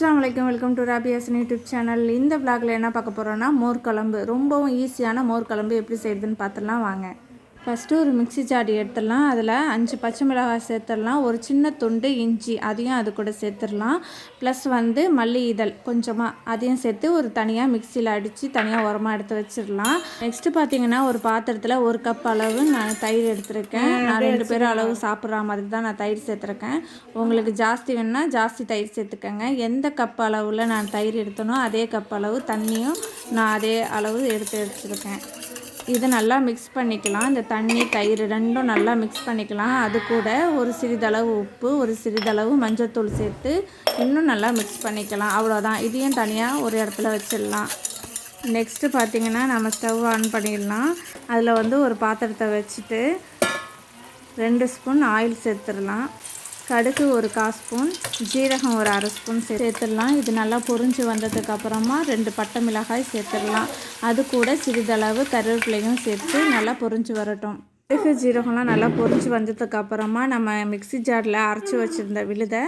அஸ்ஸலாமு அலைக்கும். Welcome to Rabiya's YouTube channel. இந்த vlogல என்ன பார்க்க போகிறோன்னா மோர் குழம்பு. ரொம்பவும் ஈஸியான மோர் குழம்பு எப்படி செய்யுதுன்னு பார்த்துடலாம் வாங்க. ஃபஸ்ட்டு ஒரு மிக்ஸி ஜாடி எடுத்துடலாம். அதில் 5 பச்சை மிளகாய் சேர்த்துடலாம். ஒரு சின்ன துண்டு இஞ்சி அதையும் அது கூட சேர்த்துடலாம். ப்ளஸ் மல்லி இதழ் கொஞ்சமாக அதையும் சேர்த்து ஒரு தனியாக மிக்சியில் அடித்து தனியாக உரமாக எடுத்து வச்சிடலாம். நெக்ஸ்ட்டு பார்த்தீங்கன்னா ஒரு பாத்திரத்தில் 1 கப் அளவு நான் தயிர் எடுத்துருக்கேன். நான் 2 பேரும் அளவு சாப்பிட்ற மாதிரி தான் நான் தயிர் சேர்த்துருக்கேன். உங்களுக்கு ஜாஸ்தி வேணுன்னா ஜாஸ்தி தயிர் சேர்த்துக்கங்க. எந்த கப் அளவில் நான் தயிர் எடுத்தனோ அதே கப் அளவு தண்ணியும் நான் அதே அளவு எடுத்து வச்சுருக்கேன். இதை நல்லா மிக்ஸ் பண்ணிக்கலாம். இந்த தண்ணி தயிர் ரெண்டும் நல்லா மிக்ஸ் பண்ணிக்கலாம். அது கூட ஒரு சிறிதளவு உப்பு, ஒரு சிறிதளவு மஞ்சள்தூள் சேர்த்து இன்னும் நல்லா மிக்ஸ் பண்ணிக்கலாம். அவ்வளோதான். இதையும் தனியாக ஒரு இடத்துல வச்சிடலாம். நெக்ஸ்ட்டு பார்த்திங்கன்னா நம்ம ஸ்டவ் ஆன் பண்ணிடலாம். அதில் ஒரு பாத்திரத்தை வச்சுட்டு 2 ஸ்பூன் ஆயில் சேர்த்துடலாம். கடுகு ஒரு 1/4 ஸ்பூன், ஜீரகம் ஒரு 1/2 ஸ்பூன் சேர்த்துடலாம். இது நல்லா பொரிஞ்சு வந்ததுக்கப்புறமா 2 பட்டை மிளகாய் சேர்த்துடலாம். அது கூட சிறிதளவு கருவேப்பிலையும் சேர்த்து நல்லா பொரிஞ்சு வரட்டும். கடுகு ஜீரகம்லாம் நல்லா பொரிஞ்சு வந்ததுக்கப்புறமா நம்ம மிக்ஸி ஜாரில் அரைச்சி வச்சுருந்த விழுதை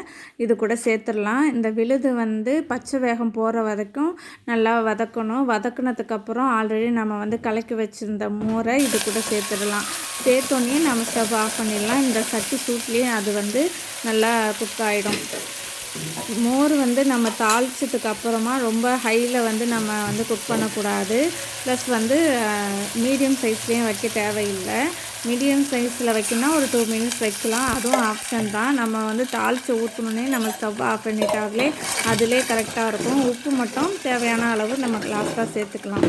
இது கூட சேர்த்துடலாம். இந்த விழுது பச்சை வேகம் போகிற வரைக்கும் நல்லா வதக்கணும். வதக்குனதுக்கப்புறம் ஆல்ரெடி நம்ம கலக்கி வச்சுருந்த மோரை இது கூட சேர்த்துடலாம். சேர்த்தோன்னே நம்ம ஸ்டவ் ஆஃப் பண்ணிடலாம். இந்த சட்டி சூட்லேயே அது நல்லா குக் ஆகிடும். மோர் நம்ம தாளிச்சதுக்கு அப்புறமா ரொம்ப ஹையில் நம்ம குக் பண்ணக்கூடாது. ப்ளஸ் மீடியம் சைஸ்லேயும் வைக்க தேவையில்லை. மீடியம் சைஸில் வைக்கணும்னா ஒரு 2 மினிட்ஸ் வைக்கலாம். அதுவும் ஆப்ஷன் தான். நம்ம தாளித்து ஊற்றணுன்னே நம்ம ஸ்டவ் ஆஃப் பண்ணிட்டாலே அதிலே கரெக்டாக இருக்கும். உப்பு மட்டும் தேவையான அளவு நம்ம லாஸ்ட்டாக சேர்த்துக்கலாம்.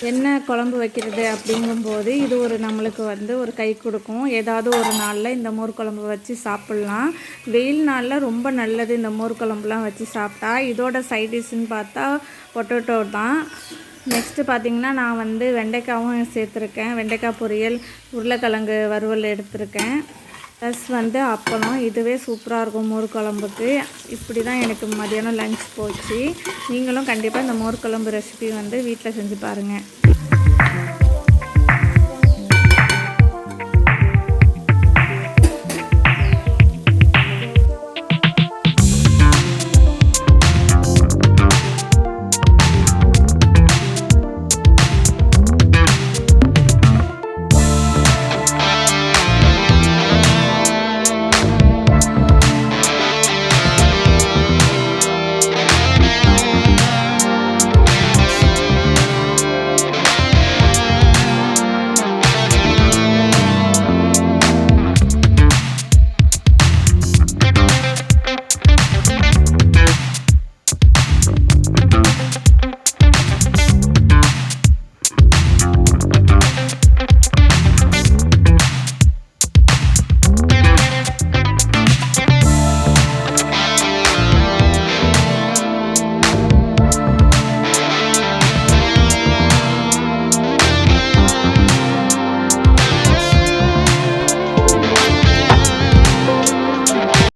என்ன குழம்பு வைக்கிறது அப்படிங்கும்போது இது நம்மளுக்கு ஒரு கை கொடுக்கும். ஏதாவது ஒரு நாளில் இந்த மோர் குழம்பு வச்சு சாப்பிட்லாம். வெயில் நாளில் ரொம்ப நல்லது இந்த மோர் குழம்புலாம் வச்சு சாப்பிட்டா. இதோட சைட் டிஷ்ஷுன்னு பார்த்தா பொட்டேட்டோ தான். நெக்ஸ்ட்டு பார்த்திங்கன்னா நான் வெண்டைக்காவும் சேர்த்துருக்கேன். வெண்டைக்காய் பொரியல், உருளைக்கிழங்கு வறுவல் எடுத்திருக்கேன். ப்ளஸ் அப்பளம். இதுவே சூப்பராக இருக்கும் மோர் குழம்புக்கு. இப்படி தான் எனக்கு மதியானம் லஞ்ச் போச்சு. நீங்களும் கண்டிப்பாக இந்த மோர் குழம்பு ரெசிபி வீட்டில் செஞ்சு பாருங்கள்.